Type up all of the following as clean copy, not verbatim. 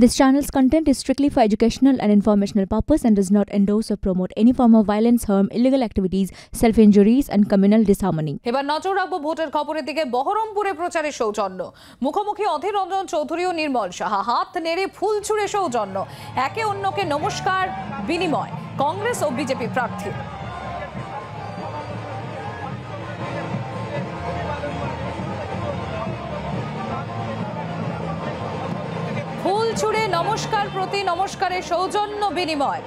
This channel's content is strictly for educational and informational purpose and does not endorse or promote any form of violence, harm, illegal activities, self-injuries and communal disharmony. এবার নজর রাখবো ভোটের খবরের দিকে। বহরমপুরে প্রচারে সৌজন্য, মুখোমুখি অধীর রঞ্জন চৌধুরী ও নির্মল সাহা, হাত নেড়ে ফুল ছুঁড়ে সৌজন্য, একে অন্যকে নমস্কার বিনিময় কংগ্রেস ও বিজেপি প্রার্থী। ফুল ছুঁড়ে নমস্কার প্রতি নমস্কারের সৌজন্য বিনিময়।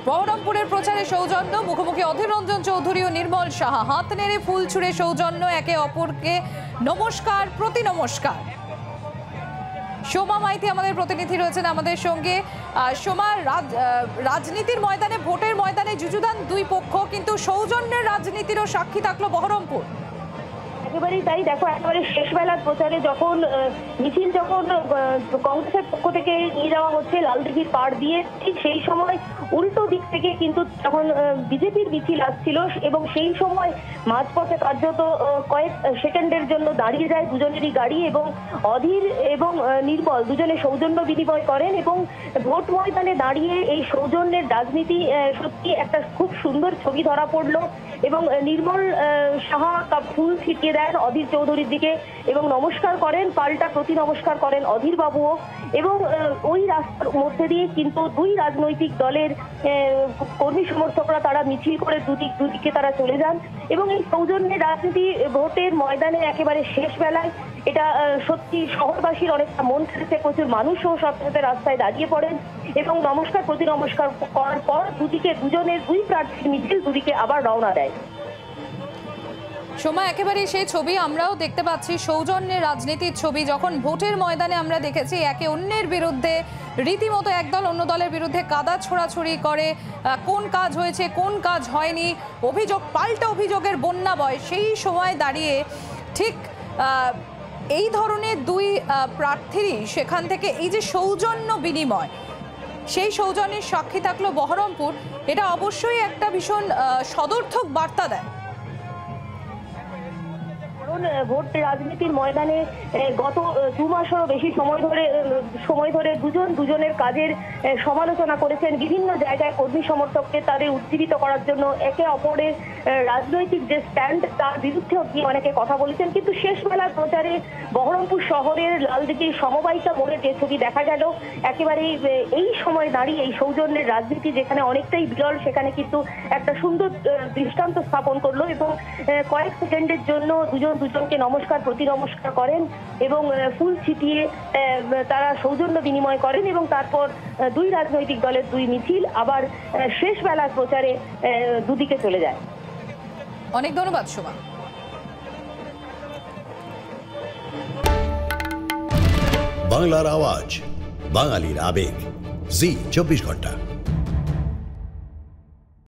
বহরমপুরের প্রচারে সৌজন্য, মুখোমুখি অধীর রঞ্জন চৌধুরী ও নির্মল সাহা, হাত নেড়ে ফুল ছুঁড়ে সৌজন্য, একে অপরকে নমস্কার প্রতি নমস্কার। সোমা মাইতি আমাদের প্রতিনিধি রয়েছেন আমাদের সঙ্গে। সোমা, রাজনীতির ময়দানে, ভোটের ময়দানে যুযুধান দুই পক্ষ, কিন্তু সৌজন্যের রাজনীতিরও সাক্ষী থাকলো বহরমপুর। একেবারেই তাই। দেখো, একেবারে শেষ বেলার প্রচারে যখন মিছিল কংগ্রেসের পক্ষ থেকে নিয়ে যাওয়া হচ্ছে লালদিঘির পাড় দিয়ে, ঠিক সেই সময় উল্টো দিক থেকে কিন্তু যখন বিজেপির মিছিল আসছিল এবং সেই সময় মাঝপথে কার্যত কয়েক সেকেন্ডের জন্য দাঁড়িয়ে যায় দুজনেরই গাড়ি এবং অধীর এবং নির্মল দুজনে সৌজন্য বিনিময় করেন এবং ভোট ময়দানে দাঁড়িয়ে এই সৌজন্যের রাজনীতি সত্যি একটা খুব সুন্দর ছবি ধরা পড়লো এবং নির্মল সাহা ফুল ছিটিয়ে দেন অধীর চৌধুরীর দিকে এবং নমস্কার করেন, পাল্টা প্রতি নমস্কার করেন অধীর বাবুও। এবং ওই রাস্তার মধ্যে দিয়ে কিন্তু দুই রাজনৈতিক দলের কর্মী সমর্থকরা তারা মিছিল করে দুদিকে তারা চলে যান এবং এই সৌজন্যের রাজনীতি ভোটের ময়দানে একেবারে শেষ বেলায় এটা সত্যি শহরবাসীর অনেকটা মন কেড়েছে। প্রচুর মানুষও সাথে সাথে রাস্তায় দাঁড়িয়ে পড়েন এবং নমস্কার প্রতি নমস্কার করার পর দুই প্রার্থীর মিছিল দুদিকে আবার রওনা দেয়। সোমা, একেবারে সেই ছবি আমরাও দেখতে পাচ্ছি, সৌজন্যের রাজনীতির ছবি। যখন ভোটের ময়দানে আমরা দেখেছি একে অন্যের বিরুদ্ধে রীতিমতো একদল অন্য দলের বিরুদ্ধে কাদা ছোড়াছুড়ি করে, কোন কাজ হয়েছে কোন কাজ হয়নি, অভিযোগ পাল্টা অভিযোগের বন্যা বয়, সেই সময় দাঁড়িয়ে ঠিক এই ধরনের দুই প্রার্থীরই সেখান থেকে এই যে সৌজন্য বিনিময়, সেই সৌজন্যের সাক্ষী থাকলো বহরমপুর। এটা অবশ্যই একটা ভীষণ সদর্থক বার্তা দেয়। ভোট রাজনীতির ময়দানে গত 2 মাসেরও বেশি সময় ধরে দুজনের কাজের সমালোচনা করেছেন। বিভিন্ন জায়গায় কর্মী সমর্থককে তাদের উজ্জীবিত করার জন্য একে অপরের রাজনৈতিক যে স্ট্যান্ড তার বিরুদ্ধেও কি অনেকে কথা বলেছেন। কিন্তু শেষ বেলার প্রচারে বহরমপুর শহরের লালদিঘির সমবায়িকা মোড়ে যে ছবি দেখা গেল, একেবারেই এই সময় দাঁড়িয়ে এই সৌজন্যের রাজনীতি যেখানে অনেকটাই বিরল, সেখানে কিন্তু একটা সুন্দর দৃষ্টান্ত স্থাপন করলো এবং কয়েক সেকেন্ডের জন্য দুজনকে নমস্কার প্রতি নমস্কার করেন এবং ফুল ছিটিয়ে তারা সৌজন্য বিনিময় করেন এবং তারপর দুই রাজনৈতিক দলের দুই মিছিল আবার শেষ বেলার প্রচারে দুদিকে চলে যায়। অনেক ধন্যবাদ সোমা। বাংলার আওয়াজ, বাঙালির আবেগ, জি 24 ঘন্টা।